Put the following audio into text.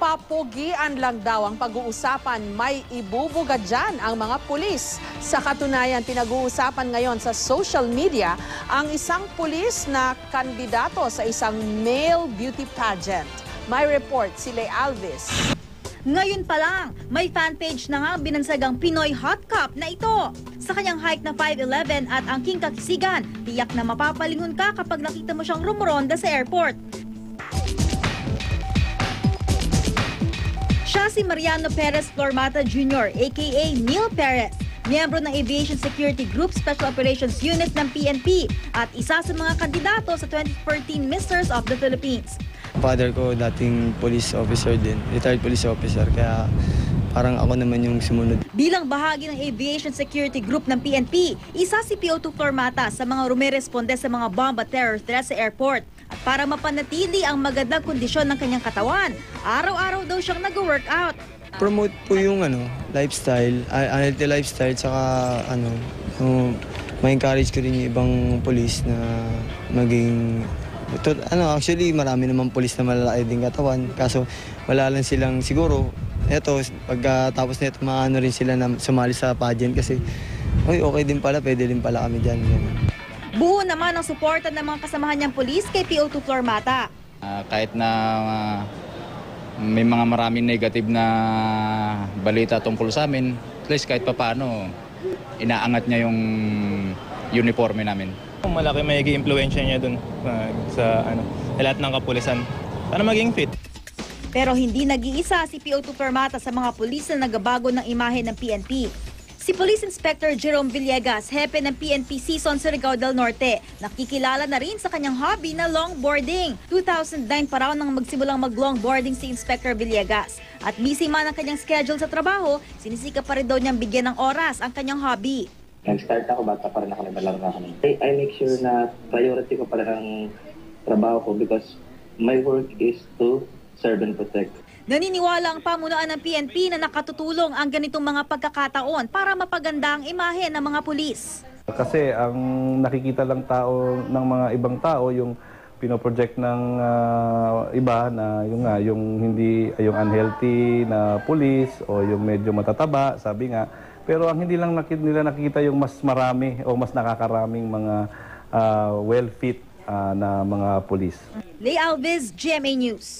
Papugian lang daw ang pag-uusapan, may ibubuga dyan ang mga pulis. Sa katunayan, pinag-uusapan ngayon sa social media ang isang pulis na kandidato sa isang male beauty pageant. May report si Lay Alvis. Ngayon pa lang, may fanpage na nga binansagang Pinoy Hot Cup na ito. Sa kanyang height na 5'11" at angking kakisigan, tiyak na mapapalingon ka kapag nakita mo siyang rumuronda sa airport. Siya si Mariano Perez Flormata Jr. aka Neil Perez, miyembro ng Aviation Security Group Special Operations Unit ng PNP at isa sa mga kandidato sa 2014 Misters of the Philippines. Father ko dating police officer din, retired police officer, kaya parang ako naman yung sumunod. Bilang bahagi ng Aviation Security Group ng PNP, isa si PO2 Flormata sa mga rumeresponde sa mga bomb at terror threats sa airport. At para mapanatili ang magandang kondisyon ng kanyang katawan, araw-araw daw siyang nag-workout. Promote po yung lifestyle, unhealthy lifestyle, saka ma-encourage ko rin yung ibang police na maging actually marami naman police na malalaki din katawan, kaso wala lang silang siguro. Eto, pagkatapos nito maano rin sila na sumali sa pageant kasi okay din pala, pwede din pala kami dyan. Buo naman ang suporta ng mga kasamahan niyang pulis kay PO2 Flormata. Kahit na may mga maraming negative na balita tungkol sa amin, at least kahit papaano, inaangat niya yung uniforme namin. Malaki magiging impluwensya niya dun sa lahat ng kapulisan para maging fit. Pero hindi nag-iisa si PO2 Flormata sa mga pulis na nagabago ng imahe ng PNP. Si Police Inspector Jerome Villegas, hepe ng PNP Season Surigao del Norte, nakikilala na rin sa kanyang hobby na longboarding. 2009 pa raw nang magsimulang mag-longboarding si Inspector Villegas. At busy man ang kanyang schedule sa trabaho, sinisika pa rin daw niyang bigyan ng oras ang kanyang hobby. Nag-start ako, bata pa rin ako, naglalaro na ako. I make sure na priority ko pala ang trabaho ko because my work is to serve and protect. Naniniwala ang pamunuan ng PNP na nakatutulong ang ganitong mga pagkakataon para mapaganda ang imahe ng mga pulis. Kasi ang nakikita lang ng mga ibang tao yung pinoproject ng iba na yung hindi unhealthy na pulis o yung medyo matataba, sabi nga. Pero ang hindi lang nila nakikita yung mas marami o mas nakakaraming mga well-fit na mga pulis. Lay Alvis, GMA News.